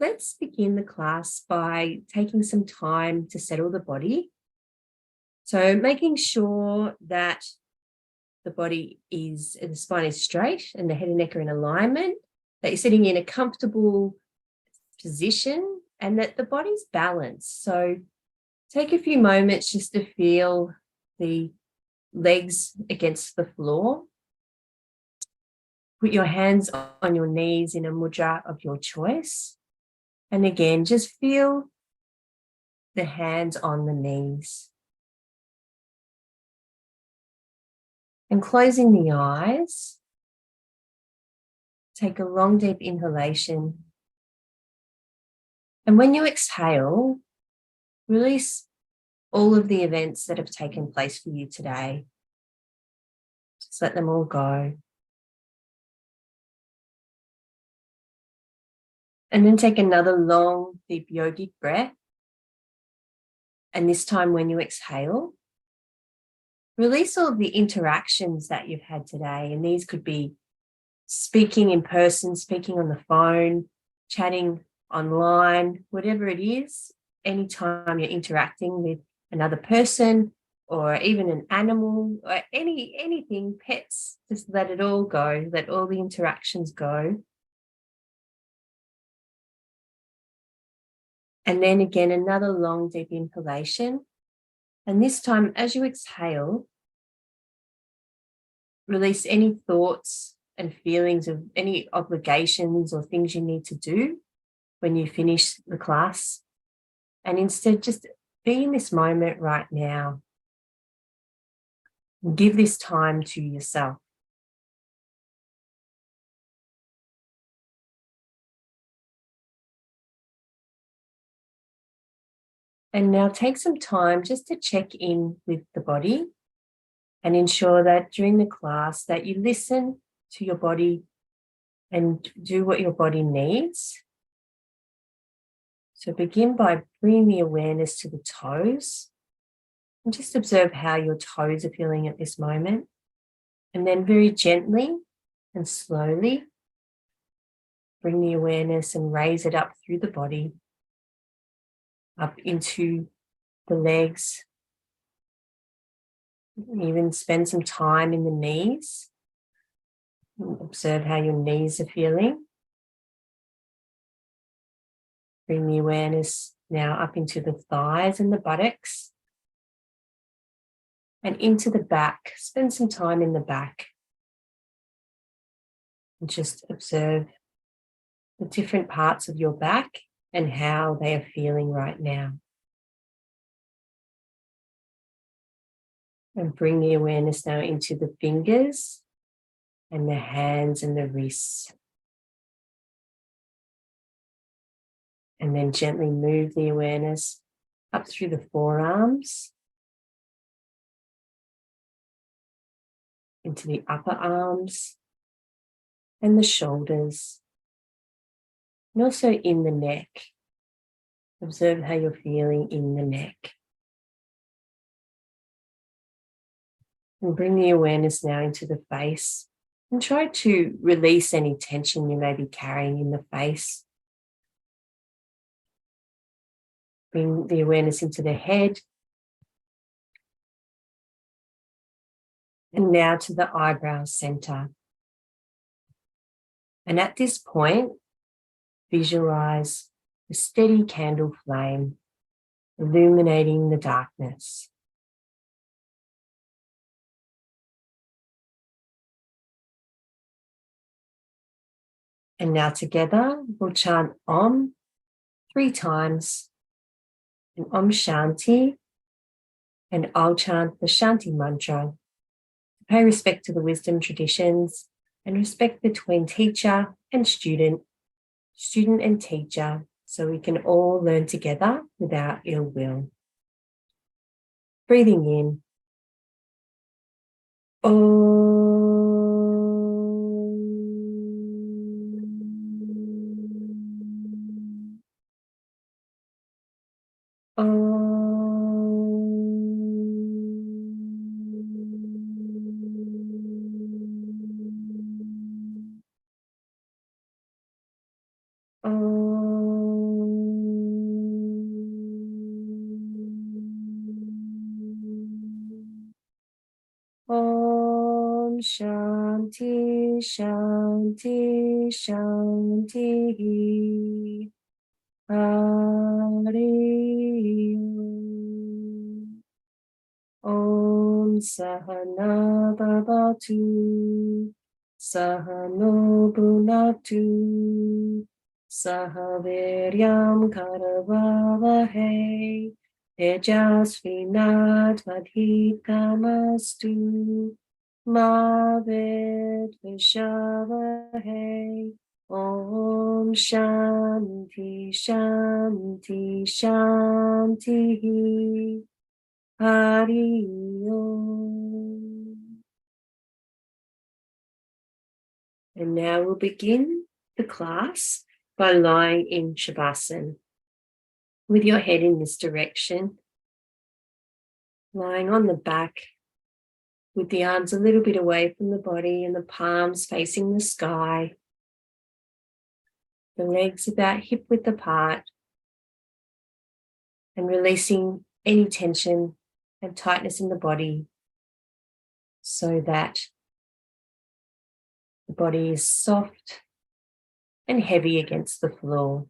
let's begin the class by taking some time to settle the body. So making sure that the spine is straight and the head and neck are in alignment, that you're sitting in a comfortable position and that the body's balanced. So take a few moments just to feel the legs against the floor. Put your hands on your knees in a mudra of your choice. And again, just feel the hands on the knees. And closing the eyes, take a long, deep inhalation. And when you exhale, release all of the events that have taken place for you today. Just let them all go. And then take another long, deep yogic breath. And this time when you exhale, release all of the interactions that you've had today. And these could be speaking in person, speaking on the phone, chatting online, whatever it is. Anytime you're interacting with another person or even an animal or anything, pets, just let it all go. Let all the interactions go. And then again, another long, deep inhalation. And this time, as you exhale, release any thoughts and feelings of any obligations or things you need to do when you finish the class. And instead, just be in this moment right now. Give this time to yourself. And now take some time just to check in with the body and ensure that during the class that you listen to your body and do what your body needs. So begin by bringing the awareness to the toes and just observe how your toes are feeling at this moment. And then very gently and slowly bring the awareness and raise it up through the body, up into the legs. Even spend some time in the knees. Observe how your knees are feeling. Bring the awareness now up into the thighs and the buttocks and into the back. Spend some time in the back and just observe the different parts of your back and how they are feeling right now. And bring the awareness now into the fingers and the hands and the wrists. And then gently move the awareness up through the forearms, into the upper arms and the shoulders, and also in the neck. Observe how you're feeling in the neck. And bring the awareness now into the face and try to release any tension you may be carrying in the face. Bring the awareness into the head. And now to the eyebrow center. And at this point, visualize a steady candle flame illuminating the darkness. And now together, we'll chant Om 3 times, and Om Shanti, and I'll chant the Shanti mantra. Pay respect to the wisdom traditions and respect between teacher and student and teacher, so we can all learn together without ill will. Breathing in. Shanti, Shanti, Shanti. Hari Om Sahana Bhavatu Sahano Bhunatu Sahaviryam Karavavahe Tejasvinadvadhitamastu Ma Vidvishavahe Om Shanti Shanti Shanti Hari Om. And now we'll begin the class by lying in Shavasana with your head in this direction, lying on the back with the arms a little bit away from the body and the palms facing the sky, the legs about hip width apart, and releasing any tension and tightness in the body so that the body is soft and heavy against the floor.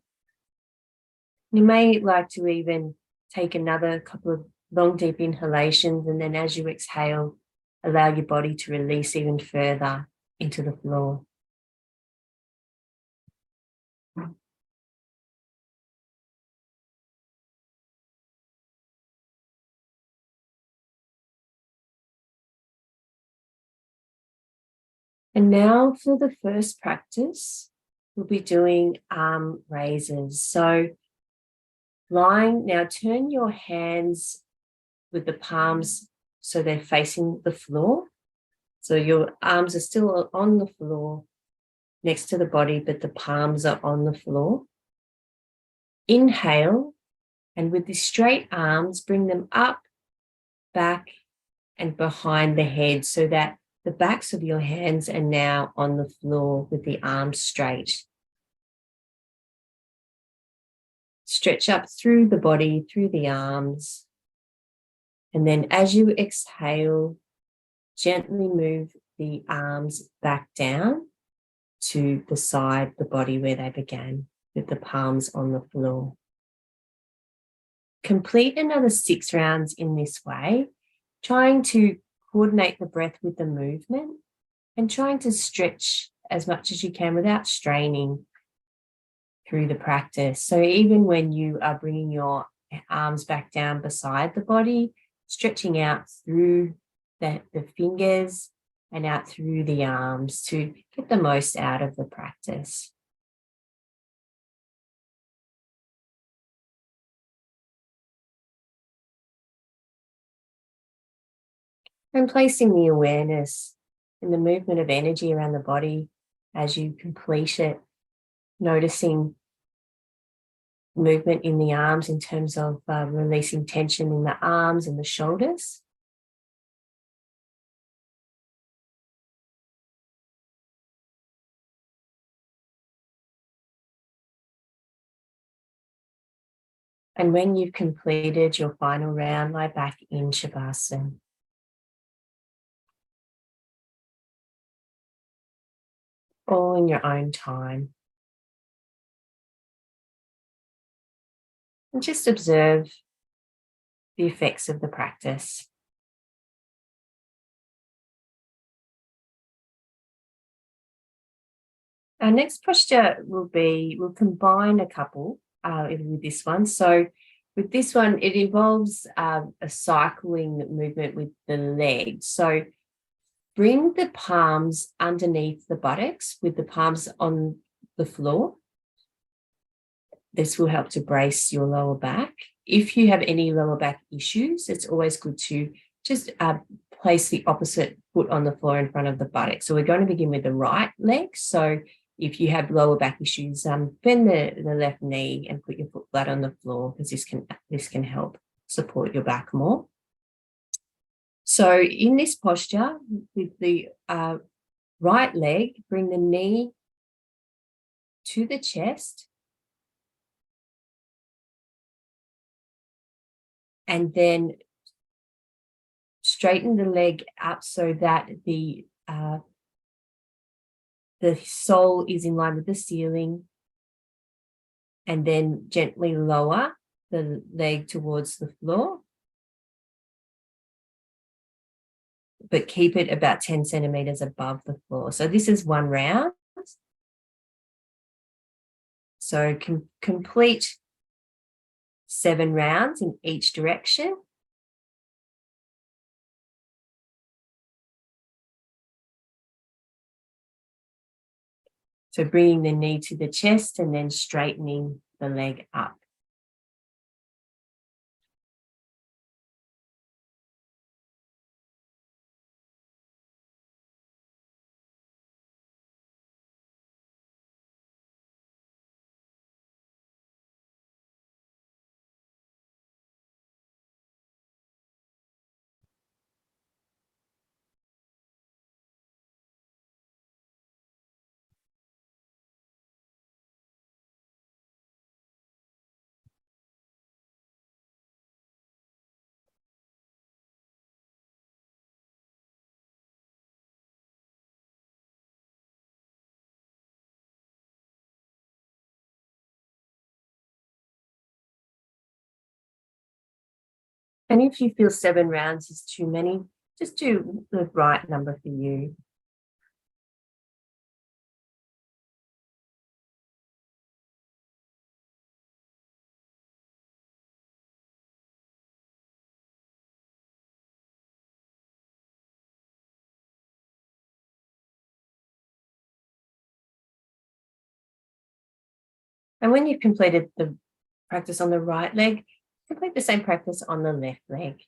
You may like to even take another couple of long, deep inhalations, and then as you exhale, allow your body to release even further into the floor. And now for the first practice, we'll be doing arm raises. So lying, now turn your hands with the palms so they're facing the floor. So your arms are still on the floor next to the body, but the palms are on the floor. Inhale, and with the straight arms, bring them up, back, and behind the head so that the backs of your hands are now on the floor with the arms straight. Stretch up through the body, through the arms. And then as you exhale, gently move the arms back down to the side, the body where they began, with the palms on the floor. Complete another 6 rounds in this way, trying to coordinate the breath with the movement and trying to stretch as much as you can without straining through the practice. So even when you are bringing your arms back down beside the body, stretching out through the fingers and out through the arms to get the most out of the practice. And placing the awareness in the movement of energy around the body as you complete it, noticing movement in the arms in terms of releasing tension in the arms and the shoulders. And when you've completed your final round, lie back in Shavasana. All in your own time. And just observe the effects of the practice. Our next posture we'll combine a couple with this one. So with this one, it involves a cycling movement with the legs. So bring the palms underneath the buttocks with the palms on the floor. This will help to brace your lower back. If you have any lower back issues, it's always good to just place the opposite foot on the floor in front of the buttocks. So we're going to begin with the right leg. So if you have lower back issues, bend the left knee and put your foot flat on the floor, because this can help support your back more. So in this posture, with the right leg, bring the knee to the chest, and then straighten the leg up so that the the sole is in line with the ceiling, and then gently lower the leg towards the floor, but keep it about 10 centimeters above the floor. So this is 1 round. So complete 7 rounds in each direction. So bringing the knee to the chest and then straightening the leg up. And if you feel 7 rounds is too many, just do the right number for you. And when you've completed the practice on the right leg, complete the same practice on the left leg.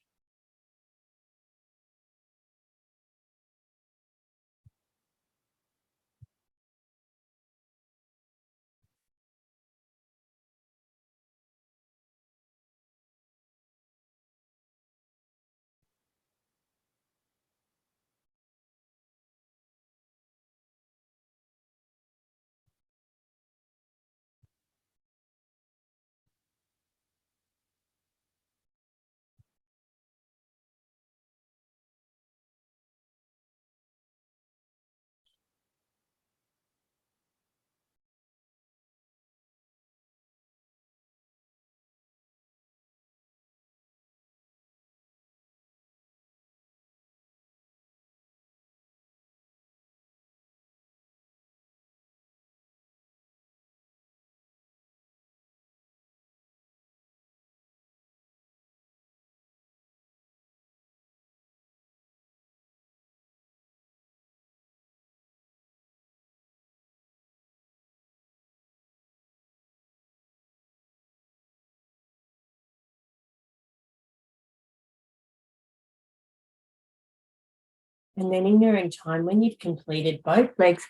And then in your own time, when you've completed both legs,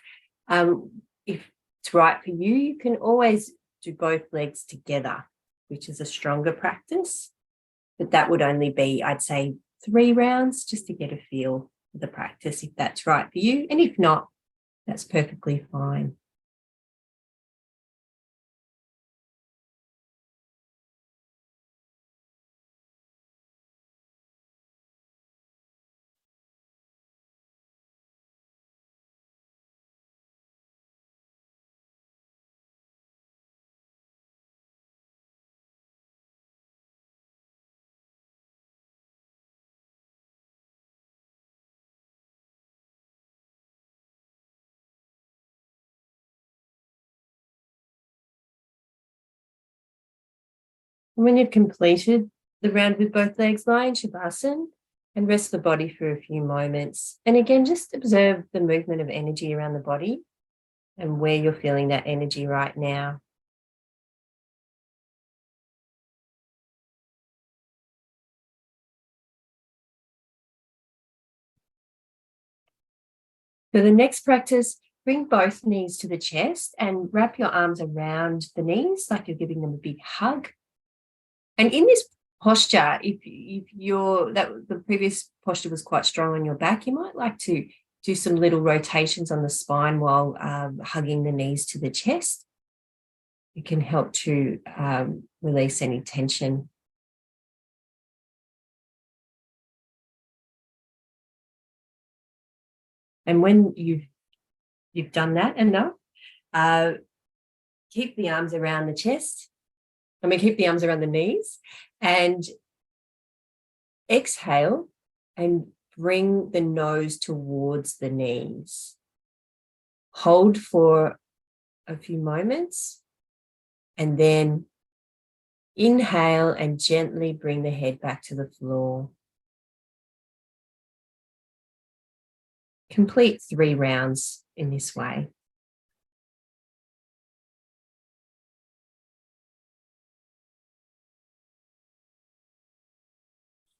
if it's right for you, you can always do both legs together, which is a stronger practice. But that would only be, I'd say, 3 rounds just to get a feel for the practice, if that's right for you. And if not, that's perfectly fine. And when you've completed the round with both legs, lie in Shavasana and rest the body for a few moments. And again, just observe the movement of energy around the body and where you're feeling that energy right now. For the next practice, bring both knees to the chest and wrap your arms around the knees like you're giving them a big hug. And in this posture, if the previous posture was quite strong on your back, you might like to do some little rotations on the spine while hugging the knees to the chest. It can help to release any tension. And when you've you've done that enough, keep the arms around the chest. Keep the arms around the knees and exhale and bring the nose towards the knees. Hold for a few moments and then inhale and gently bring the head back to the floor. Complete 3 rounds in this way.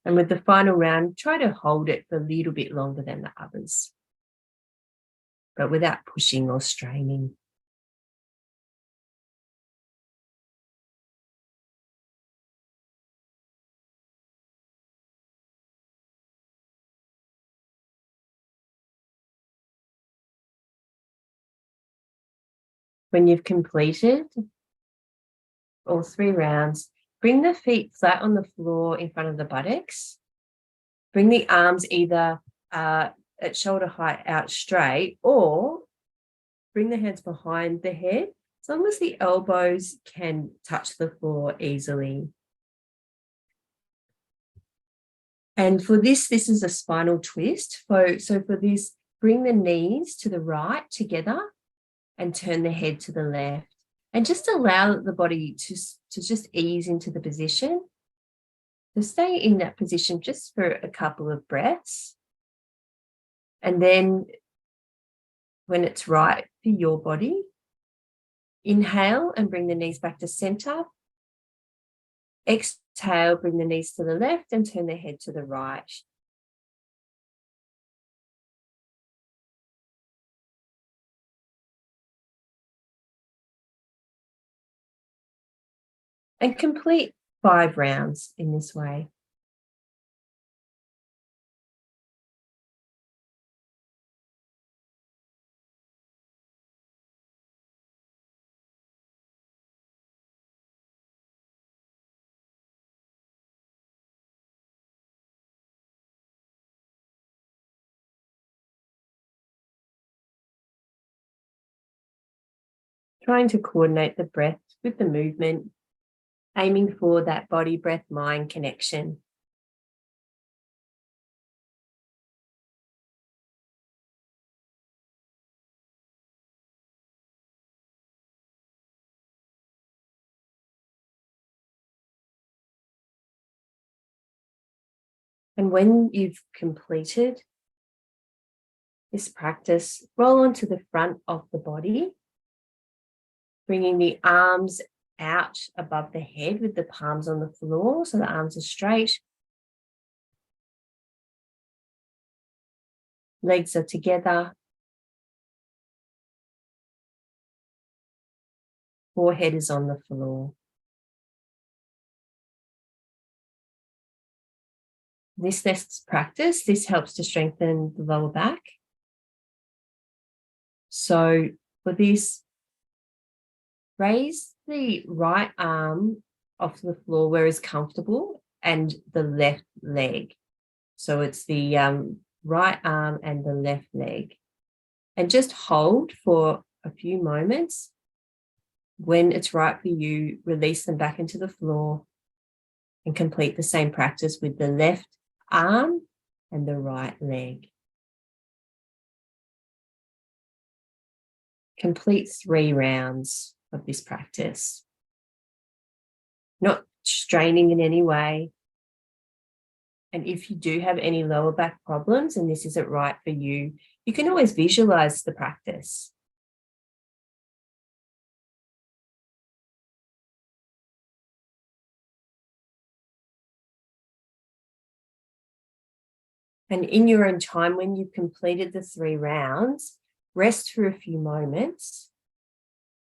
And with the final round, try to hold it for a little bit longer than the others, but without pushing or straining. When you've completed all 3 rounds, bring the feet flat on the floor in front of the buttocks. Bring the arms either at shoulder height out straight, or bring the hands behind the head, as long as the elbows can touch the floor easily. And for this is a spinal twist. So for this, bring the knees to the right together and turn the head to the left. And just allow the body to just ease into the position. So stay in that position just for a couple of breaths. And then when it's right for your body, inhale and bring the knees back to center. Exhale, bring the knees to the left and turn the head to the right. And complete 5 rounds in this way. Trying to coordinate the breath with the movement, aiming for that body, breath, mind connection. And when you've completed this practice, roll onto the front of the body, bringing the arms out above the head with the palms on the floor, so the arms are straight. Legs are together. Forehead is on the floor. This next practice, this helps to strengthen the lower back. So for this, raise the right arm off the floor where it's comfortable and the left leg. So it's the right arm and the left leg. And just hold for a few moments. When it's right for you, release them back into the floor and complete the same practice with the left arm and the right leg. Complete 3 rounds of this practice. Not straining in any way. And if you do have any lower back problems and this isn't right for you, you can always visualize the practice. And in your own time, when you've completed the 3 rounds, rest for a few moments.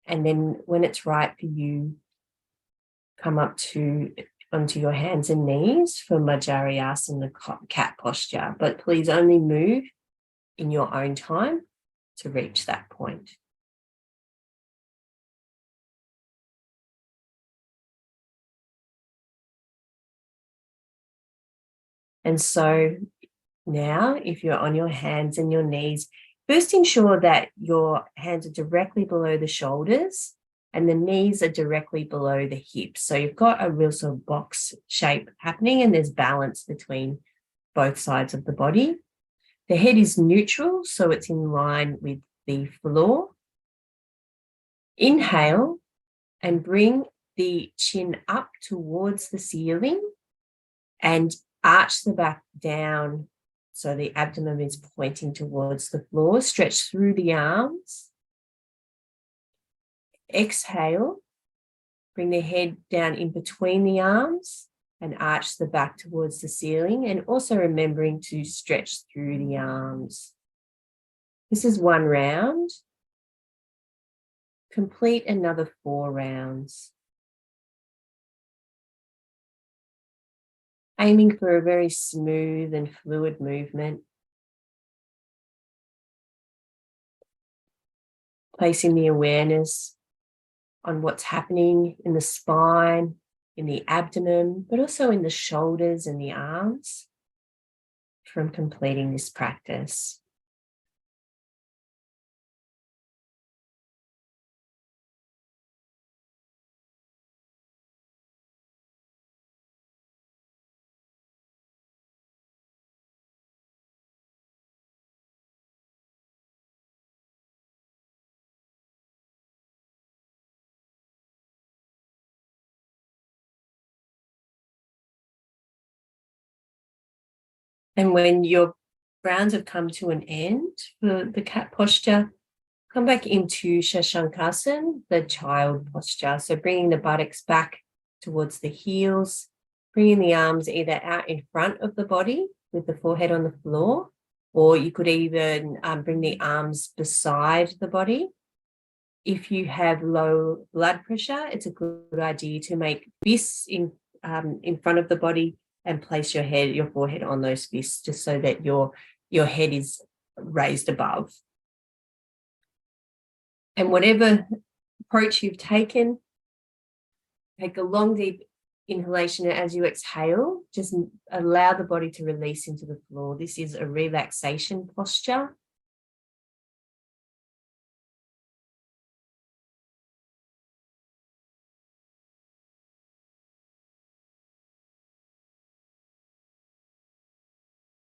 And then when it's right for you, come up onto your hands and knees for Asana, the cat posture. But please only move in your own time to reach that point. And so now, if you're on your hands and your knees, First, ensure that your hands are directly below the shoulders and the knees are directly below the hips. So you've got a real sort of box shape happening and there's balance between both sides of the body. The head is neutral, so it's in line with the floor. Inhale and bring the chin up towards the ceiling and arch the back down so the abdomen is pointing towards the floor. Stretch through the arms. Exhale, bring the head down in between the arms and arch the back towards the ceiling, and also remembering to stretch through the arms. This is 1 round. Complete another 4 rounds. Aiming for a very smooth and fluid movement. Placing the awareness on what's happening in the spine, in the abdomen, but also in the shoulders and the arms from completing this practice. And when your rounds have come to an end for the cat posture, come back into Shashankasana, the child posture. So bringing the buttocks back towards the heels, bringing the arms either out in front of the body with the forehead on the floor, or you could even bring the arms beside the body. If you have low blood pressure, it's a good idea to make fists in front of the body and place your forehead on those fists, just so that your head is raised above. And whatever approach you've taken, take a long, deep inhalation, and as you exhale, just allow the body to release into the floor. This is a relaxation posture.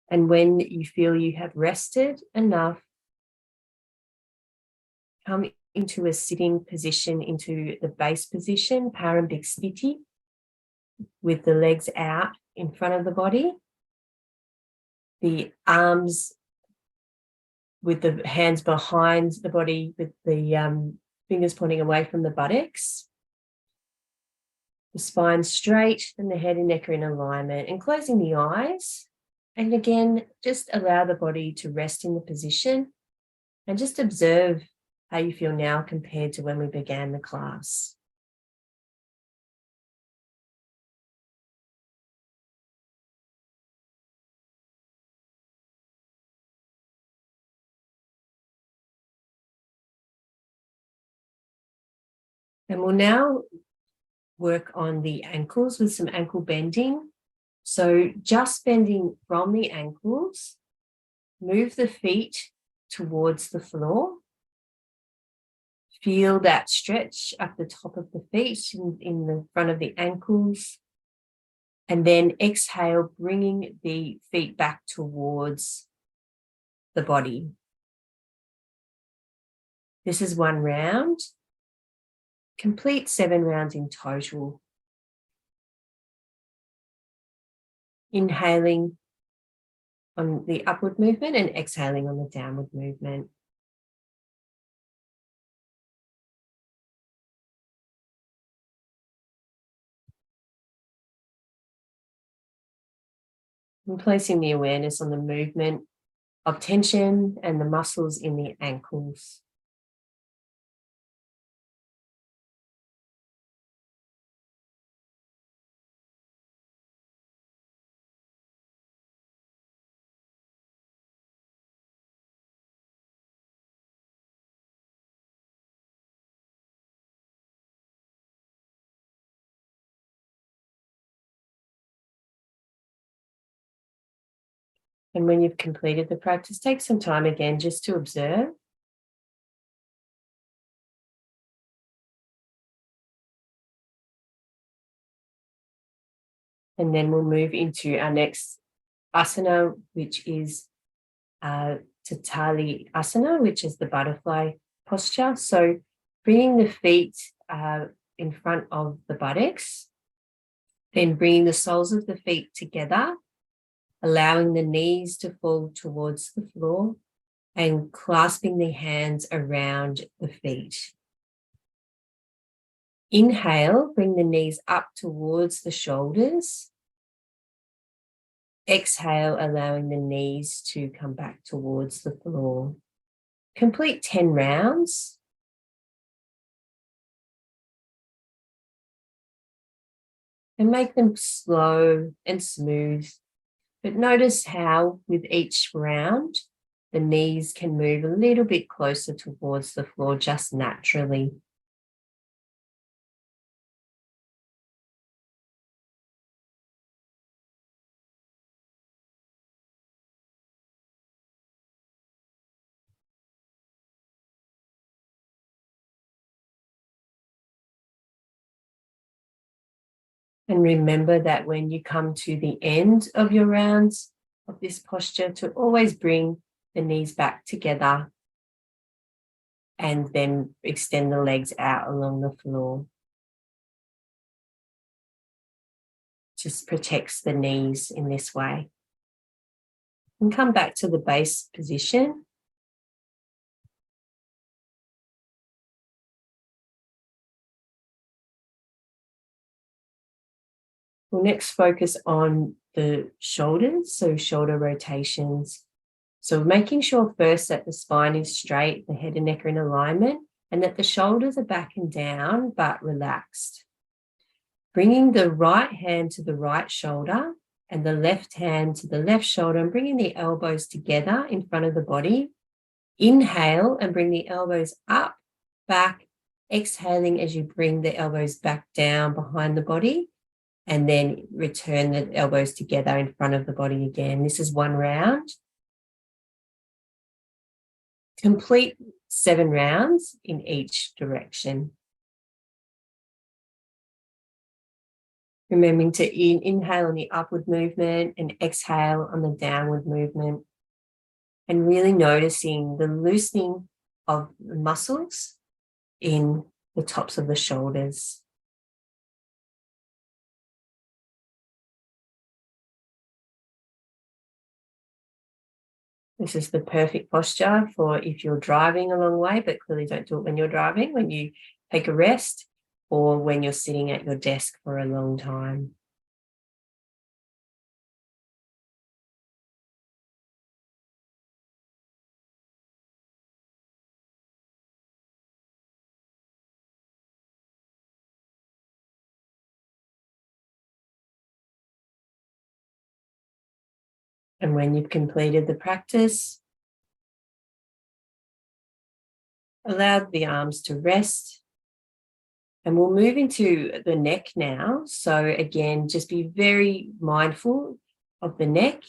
And when you feel you have rested enough, come into a sitting position, into the base position, Parambhiksthiti, with the legs out in front of the body, the arms with the hands behind the body, with the fingers pointing away from the buttocks, the spine straight and the head and neck are in alignment, and closing the eyes. And again, just allow the body to rest in the position and just observe how you feel now compared to when we began the class. And we'll now work on the ankles with some ankle bending. So just bending from the ankles, move the feet towards the floor. Feel that stretch up the top of the feet in the front of the ankles. And then exhale, bringing the feet back towards the body. This is 1 round. Complete 7 rounds in total. Inhaling on the upward movement and exhaling on the downward movement. And placing the awareness on the movement of tension and the muscles in the ankles. And when you've completed the practice, take some time again just to observe. And then we'll move into our next asana, which is Tatali Asana, which is the butterfly posture. So bringing the feet in front of the buttocks, then bringing the soles of the feet together, allowing the knees to fall towards the floor and clasping the hands around the feet. Inhale, bring the knees up towards the shoulders. Exhale, allowing the knees to come back towards the floor. Complete 10 rounds. And make them slow and smooth. But notice how with each round, the knees can move a little bit closer towards the floor just naturally. And remember that when you come to the end of your rounds of this posture, to always bring the knees back together and then extend the legs out along the floor. Just protects the knees in this way. And come back to the base position. We'll next focus on the shoulders, so shoulder rotations. So making sure first that the spine is straight, the head and neck are in alignment, and that the shoulders are back and down, but relaxed. Bringing the right hand to the right shoulder and the left hand to the left shoulder, and bringing the elbows together in front of the body. Inhale and bring the elbows up, back, exhaling as you bring the elbows back down behind the body. And then return the elbows together in front of the body again. This is one round. Complete 7 rounds in each direction. Remembering to inhale on the upward movement and exhale on the downward movement. And really noticing the loosening of the muscles in the tops of the shoulders. This is the perfect posture for if you're driving a long way, but clearly don't do it when you're driving, when you take a rest, or when you're sitting at your desk for a long time. And when you've completed the practice, allow the arms to rest. And we'll move into the neck now. So again, just be very mindful of the neck.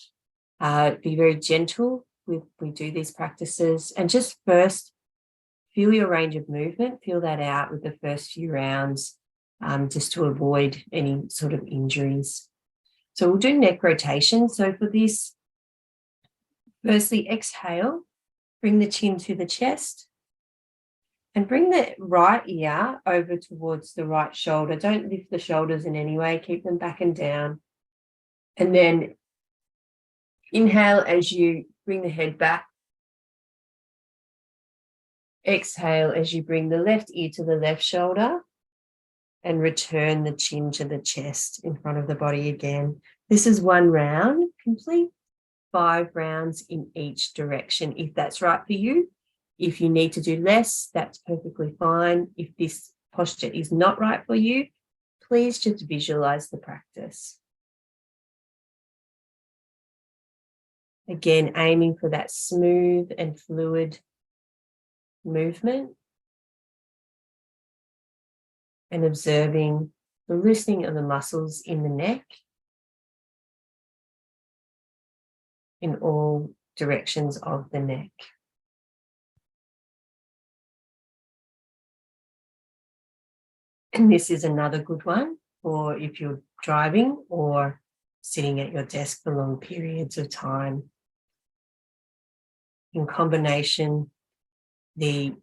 Be very gentle when we do these practices. And just first, feel your range of movement. Feel that out with the first few rounds, just to avoid any sort of injuries. So we'll do neck rotation. So for this, firstly, exhale, bring the chin to the chest and bring the right ear over towards the right shoulder. Don't lift the shoulders in any way, keep them back and down. And then inhale as you bring the head back. Exhale as you bring the left ear to the left shoulder and return the chin to the chest in front of the body again. This is one round. Complete 5 rounds in each direction, if that's right for you. If you need to do less, that's perfectly fine. If this posture is not right for you, please just visualize the practice. Again, aiming for that smooth and fluid movement and observing the loosening of the muscles in the neck, in all directions of the neck. And this is another good one for if you're driving or sitting at your desk for long periods of time. In combination, the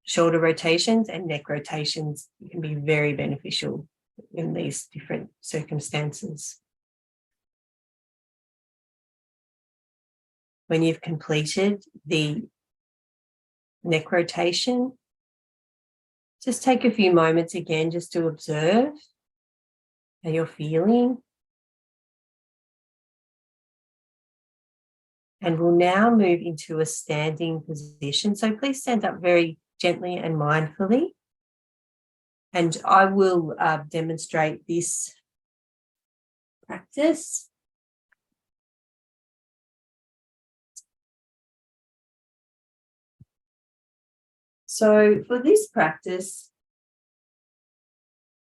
shoulder rotations and neck rotations can be very beneficial in these different circumstances. When you've completed the neck rotation, just take a few moments again just to observe how you're feeling. And we'll now move into a standing position. So please stand up very gently and mindfully. And I will demonstrate this practice. So for this practice,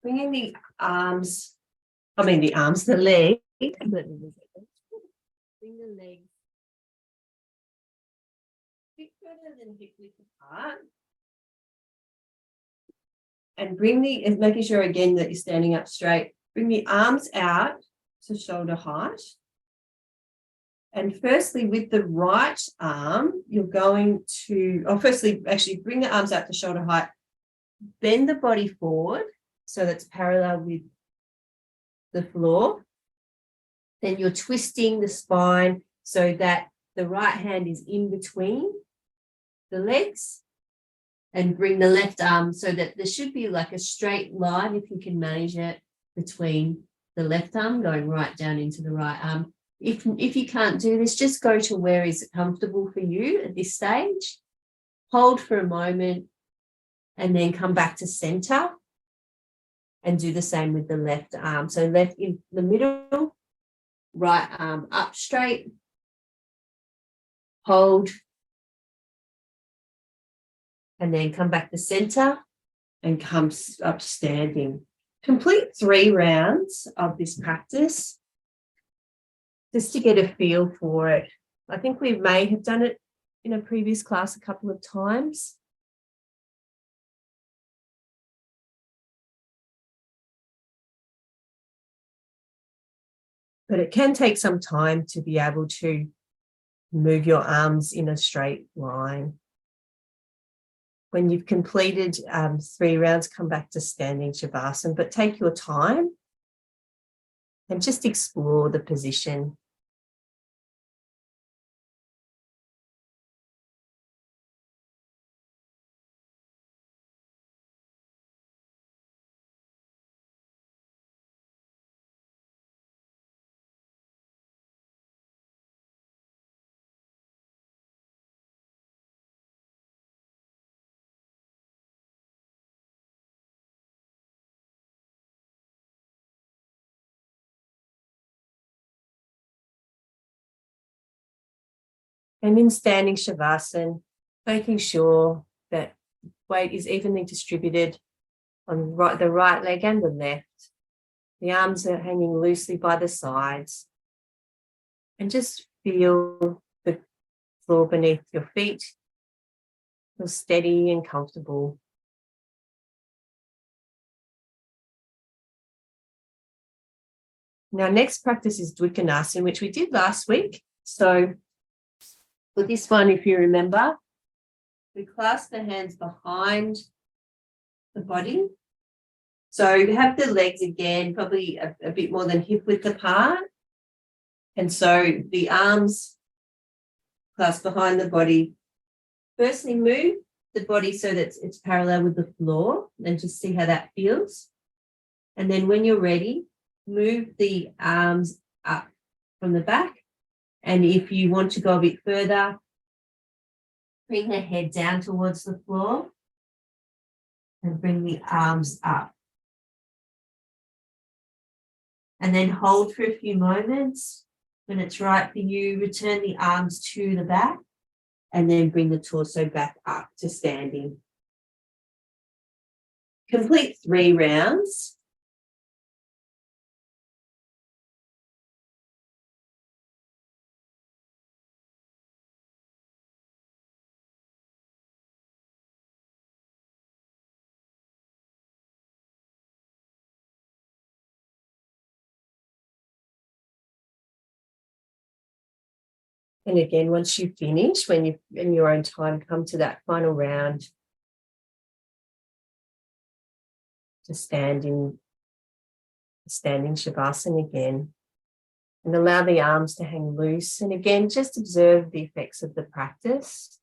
bringing the leg, bring the legs a bit further than hip width apart. And making sure again that you're standing up straight. Bring the arms out to shoulder height. And firstly, with the right arm, you're going to, actually bring the arms out to shoulder height. Bend the body forward so that's parallel with the floor. Then you're twisting the spine so that the right hand is in between the legs. And bring the left arm so that there should be like a straight line, if you can manage it, between the left arm going right down into the right arm. If you can't do this, just go to where is comfortable for you at this stage. Hold for a moment and then come back to center and do the same with the left arm. So left in the middle, right arm up straight, hold, and then come back to center and come up standing. Complete 3 rounds of this practice just to get a feel for it. I think we may have done it in a previous class a couple of times. But it can take some time to be able to move your arms in a straight line. When you've completed 3 rounds, come back to standing Shavasana, but take your time and just explore the position. And in standing Shavasana, making sure that weight is evenly distributed on the right leg and the left. The arms are hanging loosely by the sides. And just feel the floor beneath your feet. Feel steady and comfortable. Now, next practice is Dvikonasana, which we did last week. So for this one, if you remember, we clasp the hands behind the body. So you have the legs again, probably a bit more than hip width apart. And so the arms clasped behind the body. Firstly, move the body so that it's parallel with the floor and just see how that feels. And then when you're ready, move the arms up from the back. And if you want to go a bit further, bring the head down towards the floor and bring the arms up. And then hold for a few moments. When it's right for you, return the arms to the back and then bring the torso back up to standing. Complete 3 rounds. And again, once you finish, when you in your own time come to that final round, to stand in standing Shavasana again, and allow the arms to hang loose. And again, just observe the effects of the practice.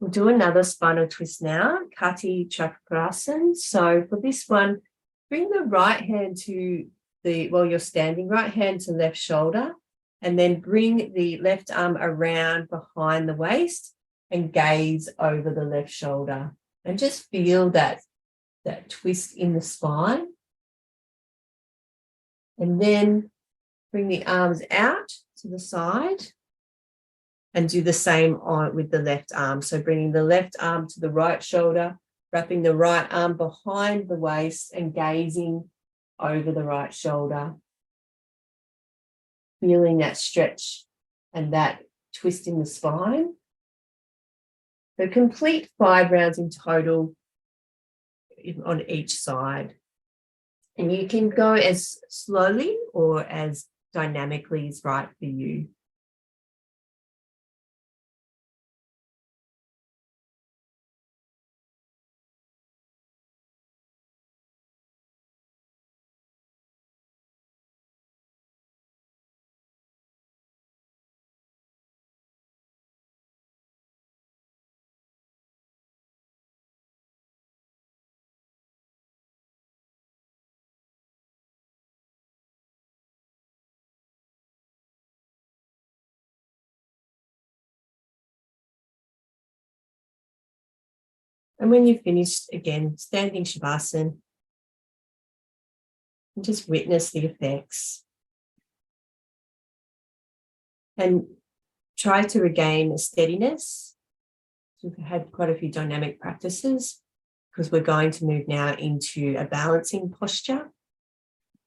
We'll do another spinal twist now, Kati Chakrasana. So for this one, bring the right hand to while you're standing, right hand to left shoulder, and then bring the left arm around behind the waist and gaze over the left shoulder. And just feel that twist in the spine. And then bring the arms out to the side. And do the same with the left arm. So bringing the left arm to the right shoulder, wrapping the right arm behind the waist and gazing over the right shoulder. Feeling that stretch and that twist in the spine. So complete 5 rounds in total on each side. And you can go as slowly or as dynamically as right for you. And when you've finished, again, standing Shavasana, and just witness the effects. And try to regain a steadiness. We've had quite a few dynamic practices because we're going to move now into a balancing posture.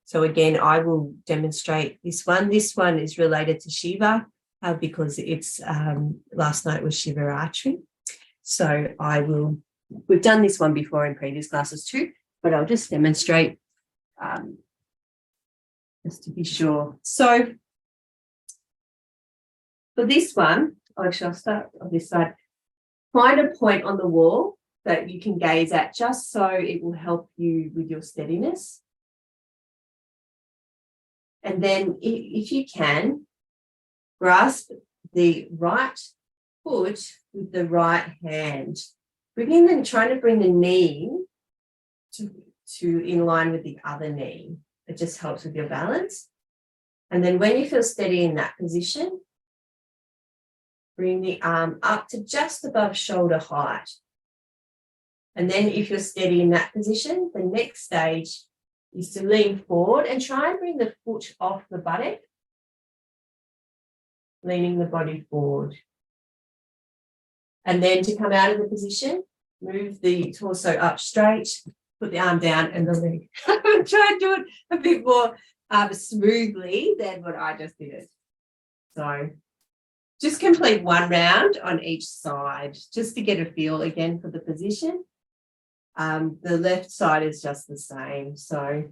So again, I will demonstrate this one. This one is related to Shiva because it's last night was Shivaratri. So we've done this one before in previous classes too, but I'll just demonstrate just to be sure. So for this one, actually I'll start on this side. Find a point on the wall that you can gaze at just so it will help you with your steadiness. And then if you can, grasp the right foot with the right hand. Trying to bring the knee to in line with the other knee. It just helps with your balance. And then when you feel steady in that position, bring the arm up to just above shoulder height. And then if you're steady in that position, the next stage is to lean forward and try and bring the foot off the buttock, leaning the body forward. And then to come out of the position, move the torso up straight, put the arm down and the leg. Try and do it a bit more smoothly than what I just did it. So just complete 1 round on each side, just to get a feel again for the position. The left side is just the same. So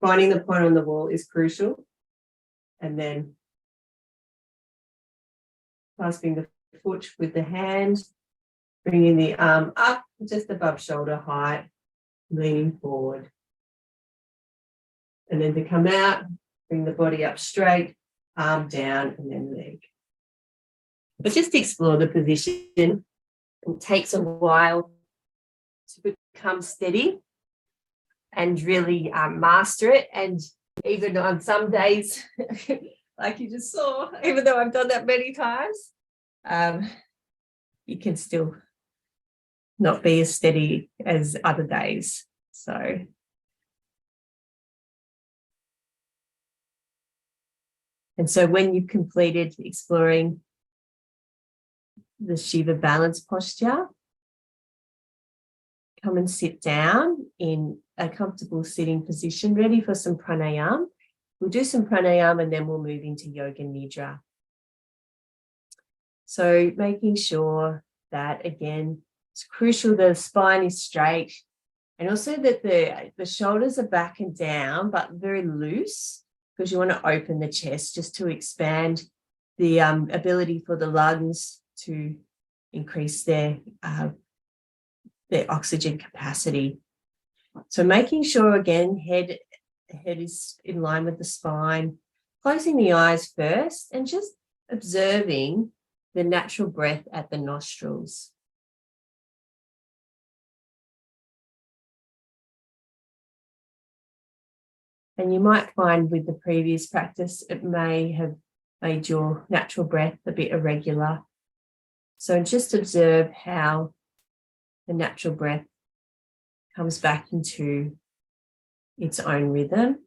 finding the point on the wall is crucial. And then clasping the foot with the hand, bringing the arm up just above shoulder height, leaning forward. And then to come out, bring the body up straight, arm down, and then leg. But just explore the position. It takes a while to become steady and really master it. And even on some days, like you just saw, even though I've done that many times, you can still not be as steady as other days. So and so when you've completed exploring the Shiva balance posture, come and sit down in a comfortable sitting position, ready for some pranayama. We'll do some pranayama and then we'll move into yoga nidra. So making sure that. Again, it's crucial the spine is straight, and also that the shoulders are back and down, but very loose, because you want to open the chest just to expand the ability for the lungs to increase their oxygen capacity. So making sure, again, head is in line with the spine, closing the eyes first and just observing the natural breath at the nostrils. And you might find with the previous practice, it may have made your natural breath a bit irregular. So just observe how the natural breath comes back into its own rhythm.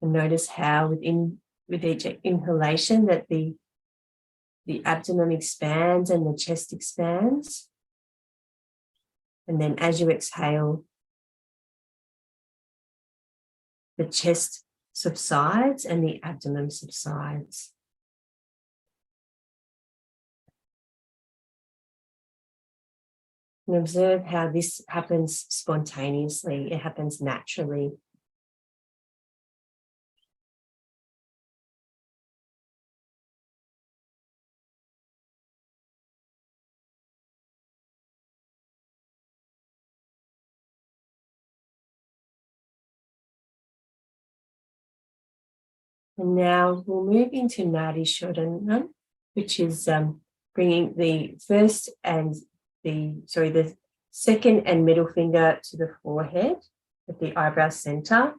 And notice how with each inhalation that the abdomen expands and the chest expands. And then as you exhale, the chest subsides and the abdomen subsides. And observe how this happens spontaneously. It happens naturally. And now we'll move into Nadi Shodhana, which is bringing the the second and middle finger to the forehead at the eyebrow center.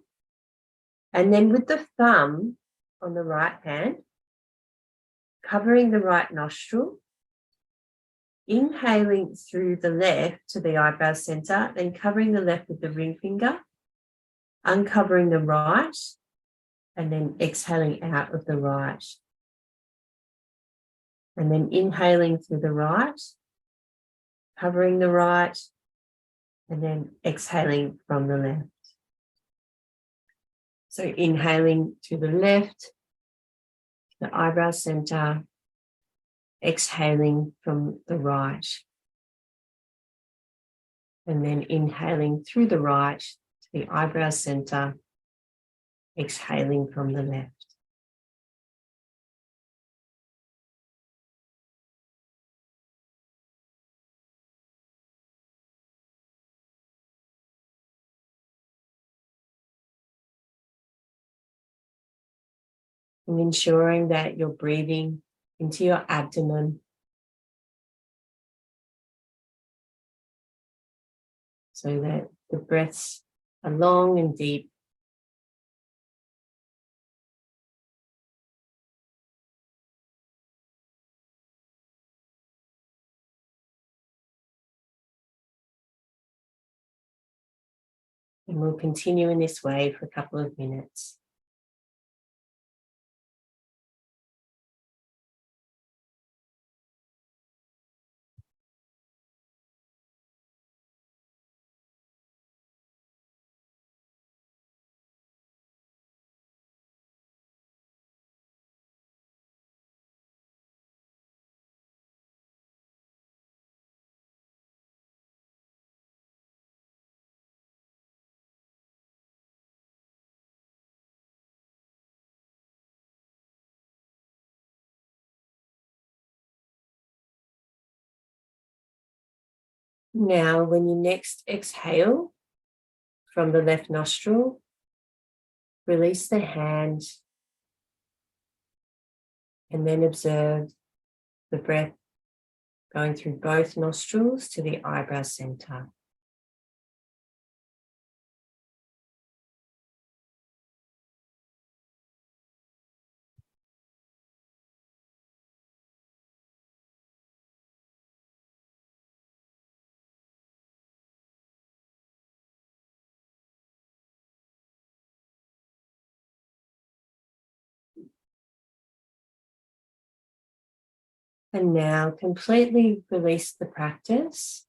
And then with the thumb on the right hand, covering the right nostril, inhaling through the left to the eyebrow center, then covering the left with the ring finger, uncovering the right, and then exhaling out of the right. And then inhaling through the right, covering the right, and then exhaling from the left. So inhaling to the left, the eyebrow center, exhaling from the right. And then inhaling through the right to the eyebrow center, exhaling from the left. And ensuring that you're breathing into your abdomen so that the breaths are long and deep. And we'll continue in this way for a couple of minutes. Now, when you next exhale from the left nostril, release the hand and then observe the breath going through both nostrils to the eyebrow center. And now completely release the practice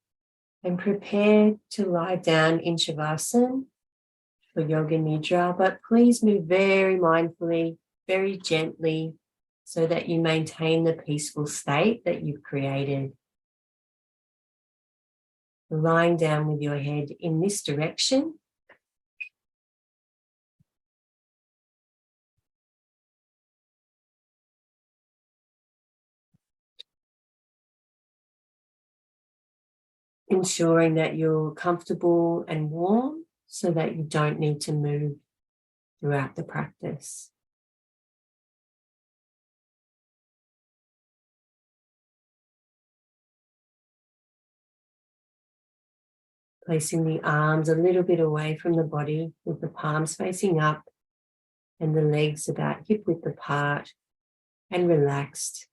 and prepare to lie down in Shavasana for Yoga Nidra, but please move very mindfully very gently so that you maintain the peaceful state that you've created. Lying down with your head in this direction. Ensuring that you're comfortable and warm so that you don't need to move throughout the practice. Placing the arms a little bit away from the body with the palms facing up and the legs about hip width apart and relaxed.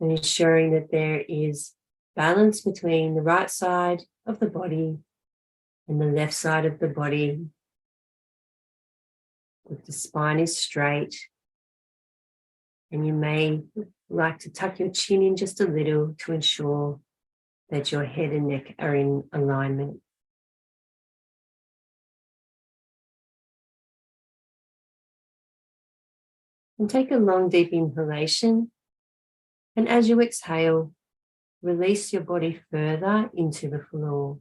And ensuring that there is balance between the right side of the body and the left side of the body. If the spine is straight, and you may like to tuck your chin in just a little to ensure that your head and neck are in alignment. And take a long, deep inhalation. And as you exhale, release your body further into the floor.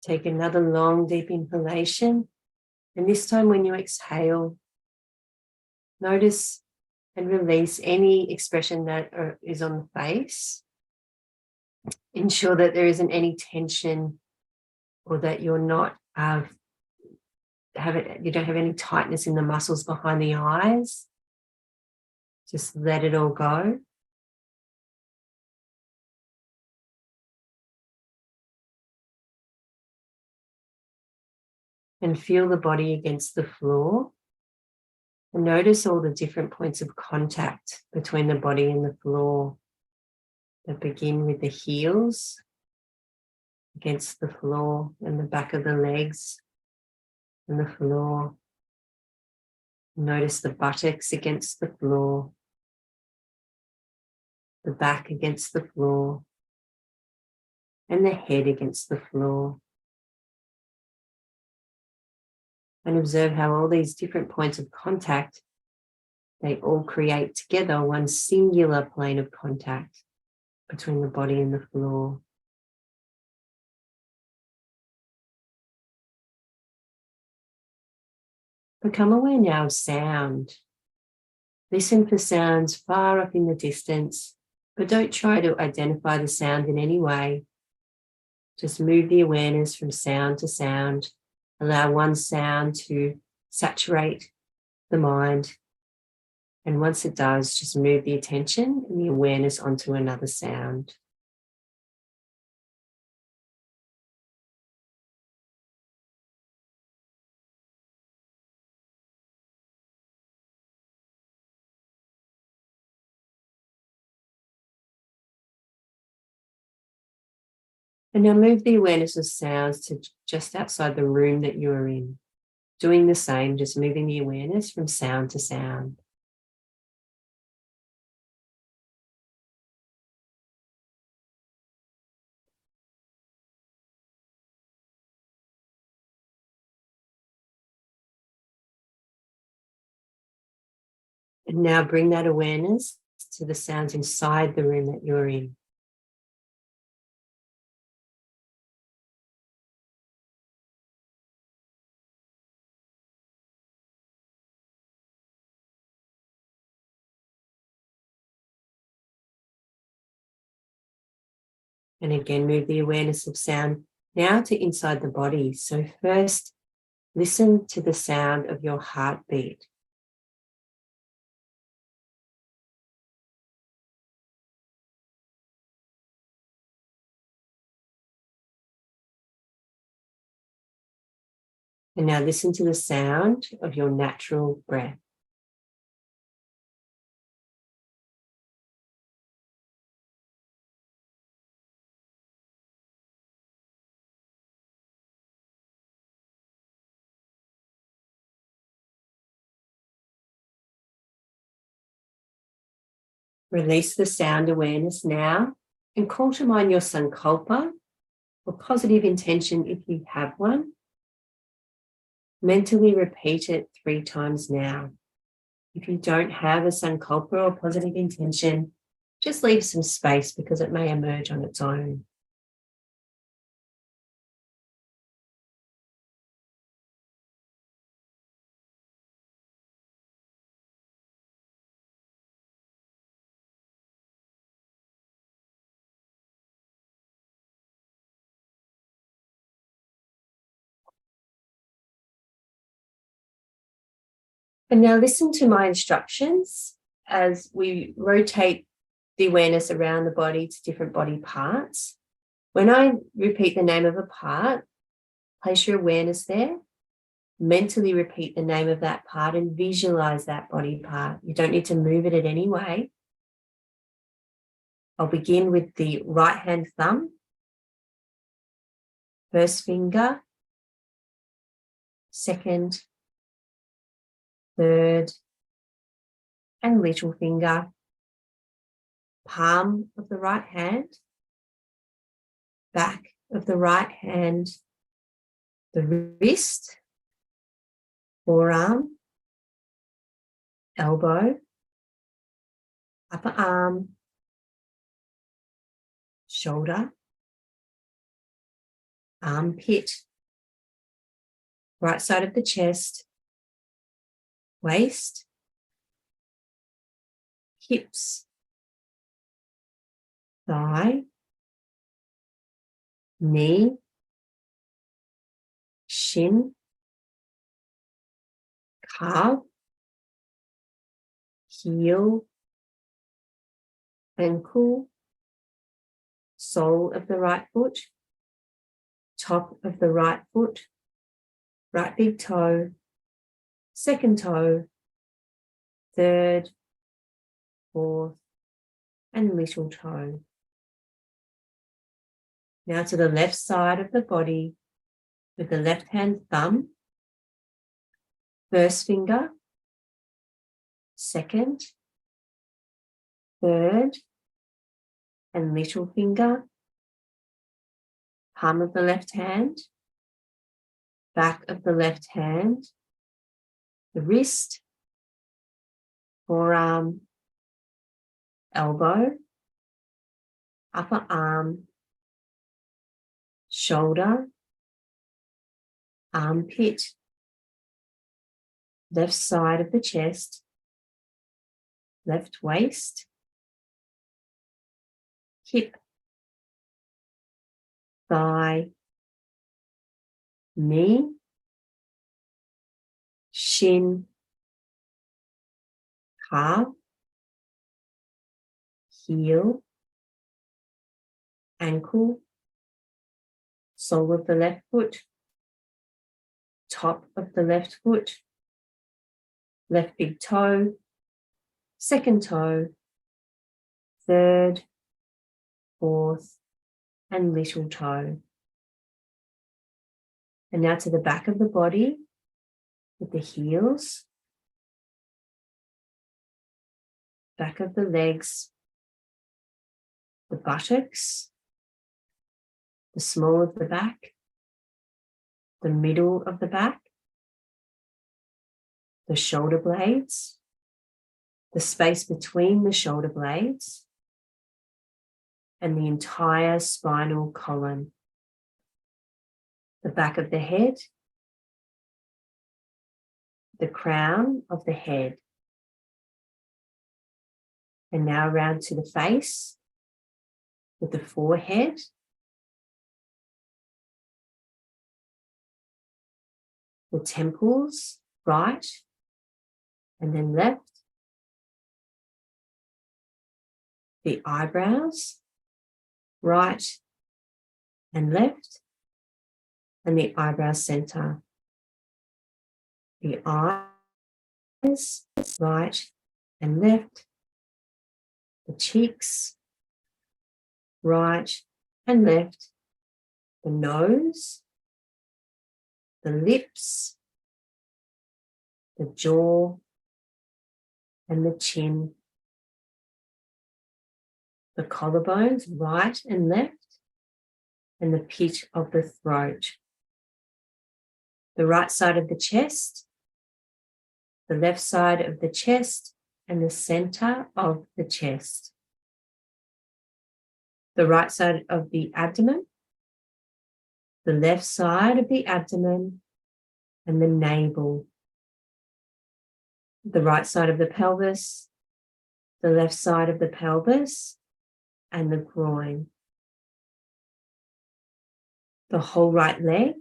Take another long, deep inhalation. And this time when you exhale, notice and release any expression that is on the face. Ensure that there isn't any tension or that you're not you don't have any tightness in the muscles behind the eyes. Just let it all go. And feel the body against the floor. And notice all the different points of contact between the body and the floor that begin with the heels against the floor and the back of the legs and the floor. Notice the buttocks against the floor, the back against the floor, and the head against the floor. And observe how all these different points of contact, they all create together one singular plane of contact between the body and the floor. Become aware now of sound. Listen for sounds far off in the distance, but don't try to identify the sound in any way. Just move the awareness from sound to sound. Allow one sound to saturate the mind. And once it does, just move the attention and the awareness onto another sound. And now move the awareness of sounds to just outside the room that you are in. Doing the same, just moving the awareness from sound to sound. And now bring that awareness to the sounds inside the room that you're in. And again, move the awareness of sound now to inside the body. So first, listen to the sound of your heartbeat. And now listen to the sound of your natural breath. Release the sound awareness now and call to mind your Sankalpa or positive intention if you have one. Mentally repeat it 3 times now. If you don't have a Sankalpa or positive intention, just leave some space because it may emerge on its own. And now listen to my instructions as we rotate the awareness around the body to different body parts. When I repeat the name of a part, place your awareness there. Mentally repeat the name of that part and visualize that body part. You don't need to move it in any way. I'll begin with the right hand thumb, first finger, second, third, and little finger, palm of the right hand, back of the right hand, the wrist, forearm, elbow, upper arm, shoulder, armpit, right side of the chest, waist, hips, thigh, knee, shin, calf, heel, ankle, sole of the right foot, top of the right foot, right big toe, second toe, third, fourth, and little toe. Now to the left side of the body with the left hand thumb, first finger, second, third, and little finger, palm of the left hand, back of the left hand, the wrist, forearm, elbow, upper arm, shoulder, armpit, left side of the chest, left waist, hip, thigh, knee, shin, calf, heel, ankle, sole of the left foot, top of the left foot, left big toe, second toe, third, fourth, and little toe. And now to the back of the body with the heels, back of the legs, the buttocks, the small of the back, the middle of the back, the shoulder blades, the space between the shoulder blades, and the entire spinal column, the back of the head, the crown of the head, and now around to the face with the forehead, the temples, right and then left, the eyebrows, right and left, and the eyebrow center, the eyes, right and left, the cheeks, right and left, the nose, the lips, the jaw, and the chin, the collarbones, right and left, and the pit of the throat. The right side of the chest, the left side of the chest, and the center of the chest. The right side of the abdomen, the left side of the abdomen, and the navel. The right side of the pelvis, the left side of the pelvis, and the groin. The whole right leg,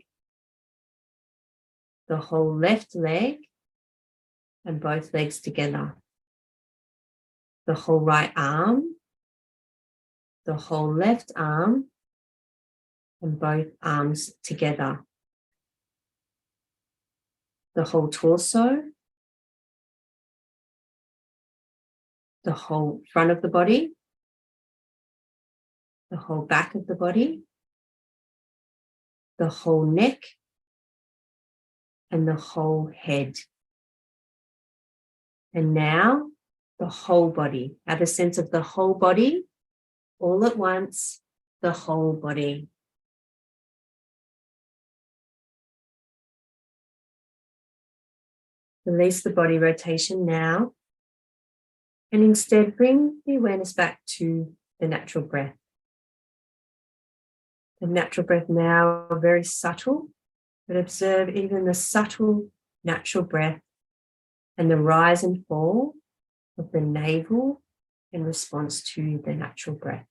the whole left leg, and both legs together. The whole right arm, the whole left arm, and both arms together. The whole torso, the whole front of the body, the whole back of the body, the whole neck, and the whole head. And now the whole body. Have a sense of the whole body, all at once, the whole body. Release the body rotation now, and instead bring the awareness back to the natural breath. The natural breath now very subtle, but observe even the subtle natural breath and the rise and fall of the navel in response to the natural breath.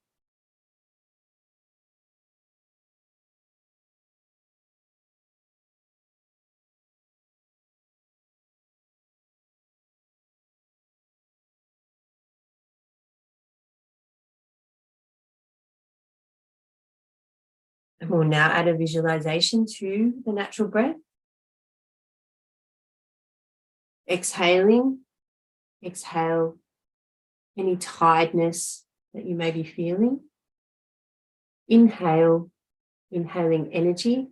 And we'll now add a visualization to the natural breath. Exhaling, exhale any tiredness that you may be feeling. Inhale, inhaling energy,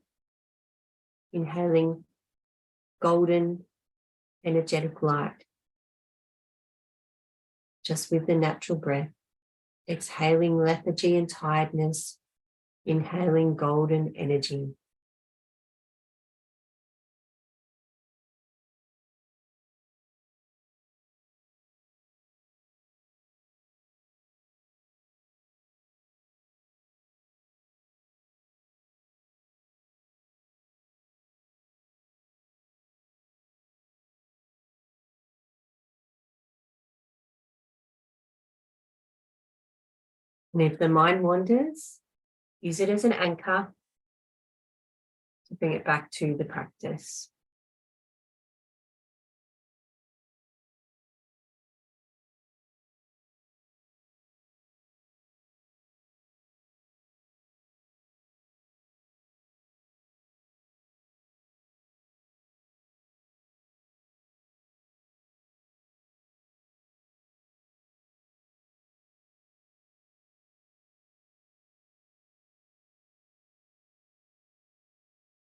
inhaling golden, energetic light. Just with the natural breath, exhaling lethargy and tiredness, inhaling golden energy. And if the mind wanders, use it as an anchor to bring it back to the practice.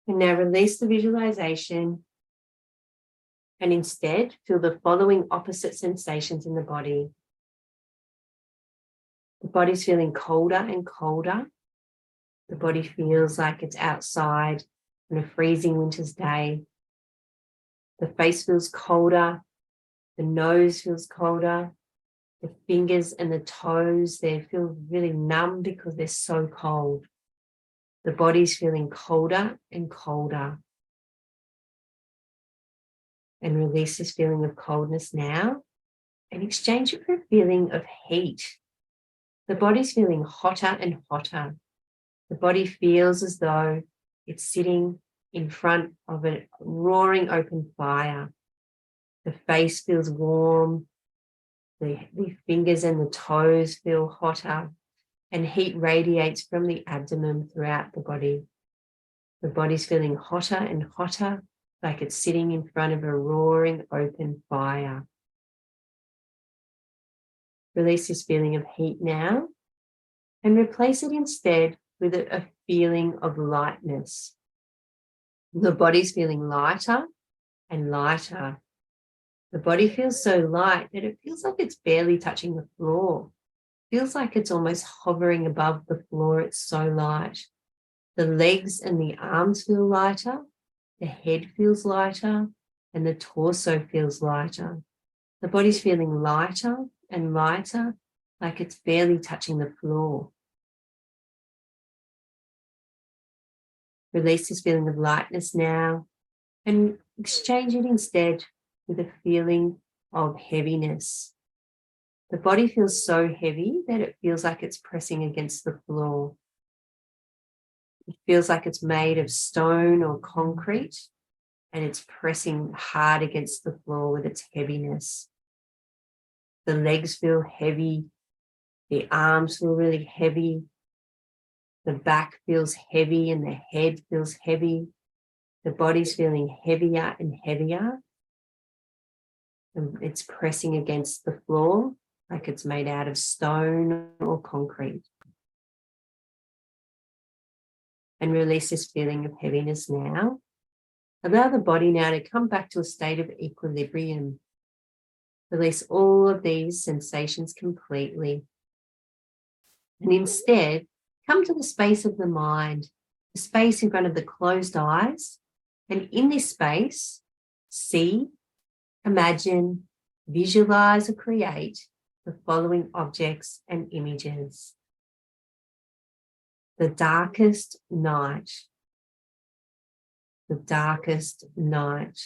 And now release the visualization and instead feel the following opposite sensations in the body. The body's feeling colder and colder. The body feels like it's outside on a freezing winter's day. The face feels colder. The nose feels colder. The fingers and the toes, they feel really numb because they're so cold. The body's feeling colder and colder. And release this feeling of coldness now and exchange it for a feeling of heat. The body's feeling hotter and hotter. The body feels as though it's sitting in front of a roaring open fire. The face feels warm. The fingers and the toes feel hotter, and heat radiates from the abdomen throughout the body. The body's feeling hotter and hotter, like it's sitting in front of a roaring open fire. Release this feeling of heat now and replace it instead with a feeling of lightness. The body's feeling lighter and lighter. The body feels so light that it feels like it's barely touching the floor. Feels like it's almost hovering above the floor. It's so light. The legs and the arms feel lighter. The head feels lighter and the torso feels lighter. The body's feeling lighter and lighter, like it's barely touching the floor. Release this feeling of lightness now and exchange it instead with a feeling of heaviness. The body feels so heavy that it feels like it's pressing against the floor. It feels like it's made of stone or concrete and it's pressing hard against the floor with its heaviness. The legs feel heavy. The arms feel really heavy. The back feels heavy and the head feels heavy. The body's feeling heavier and heavier. And it's pressing against the floor like it's made out of stone or concrete. And release this feeling of heaviness now. Allow the body now to come back to a state of equilibrium. Release all of these sensations completely. And instead, come to the space of the mind, the space in front of the closed eyes. And in this space, see, imagine, visualize or create the following objects and images. The darkest night. The darkest night.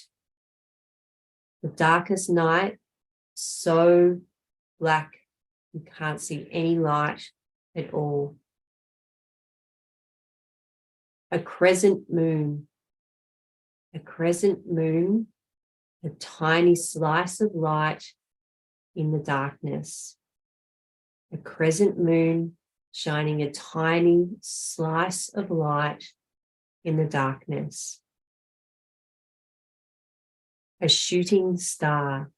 The darkest night, so black you can't see any light at all. A crescent moon. A crescent moon, a tiny slice of light in the darkness. A crescent moon shining a tiny slice of light in the darkness. A shooting star.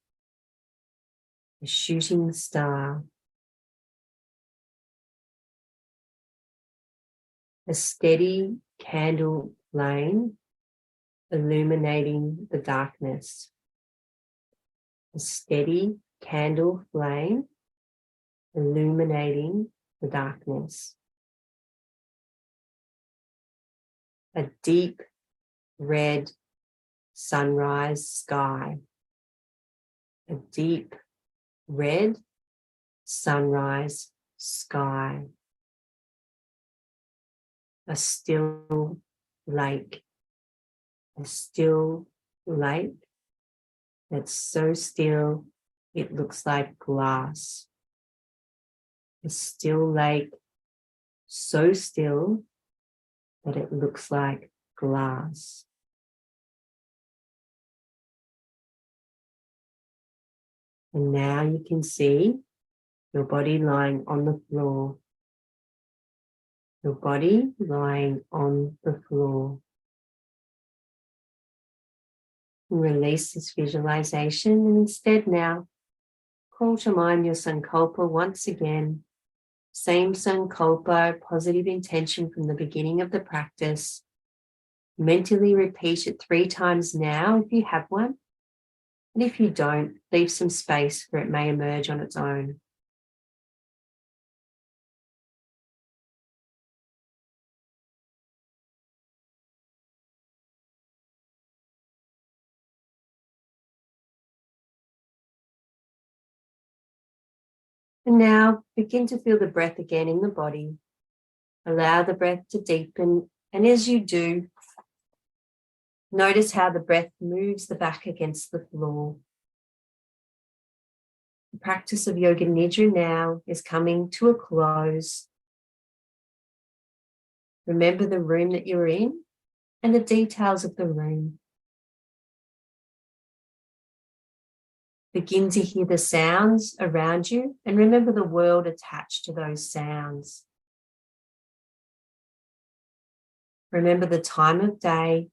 A shooting star. A steady candle flame illuminating the darkness. A steady candle flame illuminating the darkness. A deep red sunrise sky. A deep red sunrise sky. A still lake. A still lake that's so still it looks like glass. A still lake so still that it looks like glass. And now you can see your body lying on the floor. Your body lying on the floor. Release this visualization and instead now call to mind your Sankalpa once again. Same Sankalpa, positive intention from the beginning of the practice. Mentally repeat it 3 times now if you have one. And if you don't, leave some space where it may emerge on its own. And now begin to feel the breath again in the body. Allow the breath to deepen. And as you do, notice how the breath moves the back against the floor. The practice of Yoga Nidra now is coming to a close. Remember the room that you're in and the details of the room. Begin to hear the sounds around you and remember the world attached to those sounds. Remember the time of day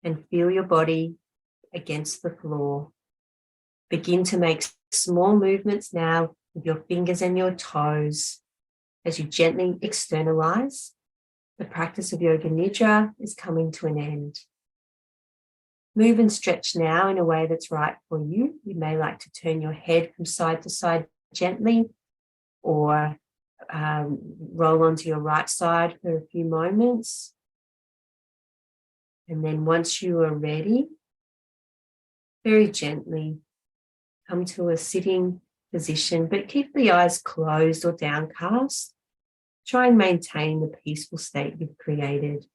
and feel your body against the floor. Begin to make small movements now with your fingers and your toes as you gently externalize. The practice of Yoga Nidra is coming to an end. Move and stretch now in a way that's right for you. You may like to turn your head from side to side gently, or roll onto your right side for a few moments. And then once you are ready, very gently come to a sitting position, but keep the eyes closed or downcast. Try and maintain the peaceful state you've created.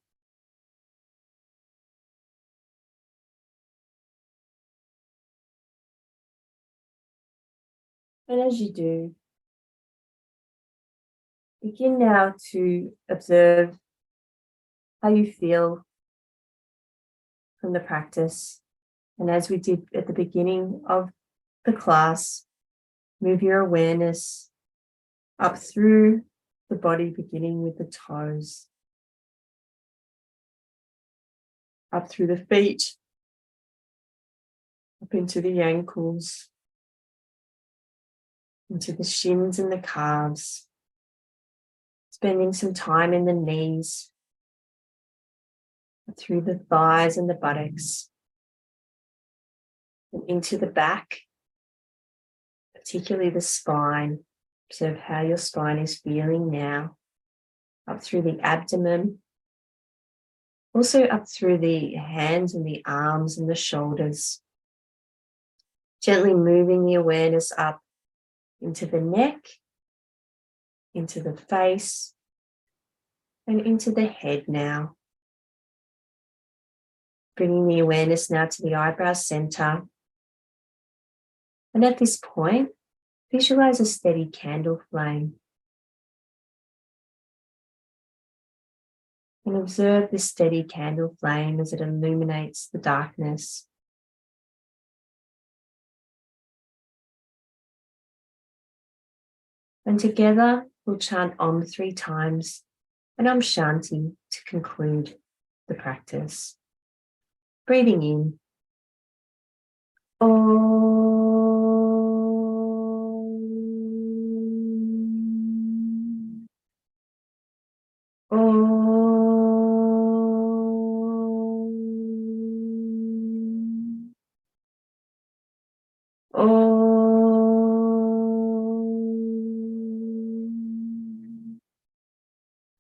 And as you do, begin now to observe how you feel from the practice. And as we did at the beginning of the class, move your awareness up through the body, beginning with the toes, up through the feet, up into the ankles, into the shins and the calves, spending some time in the knees, through the thighs and the buttocks, and into the back, particularly the spine. Observe how your spine is feeling now, up through the abdomen, also up through the hands and the arms and the shoulders. Gently moving the awareness up into the neck, into the face, and into the head now. Bringing the awareness now to the eyebrow center. And at this point, visualize a steady candle flame. And observe this steady candle flame as it illuminates the darkness. And together we'll chant Om 3 times and Om Shanti to conclude the practice. Breathing in. Om. Om.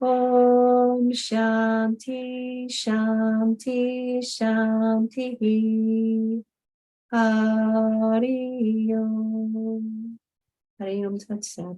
Om Shanti, Shanti, Shanti. Hari Om. Hari Om Tat Sat.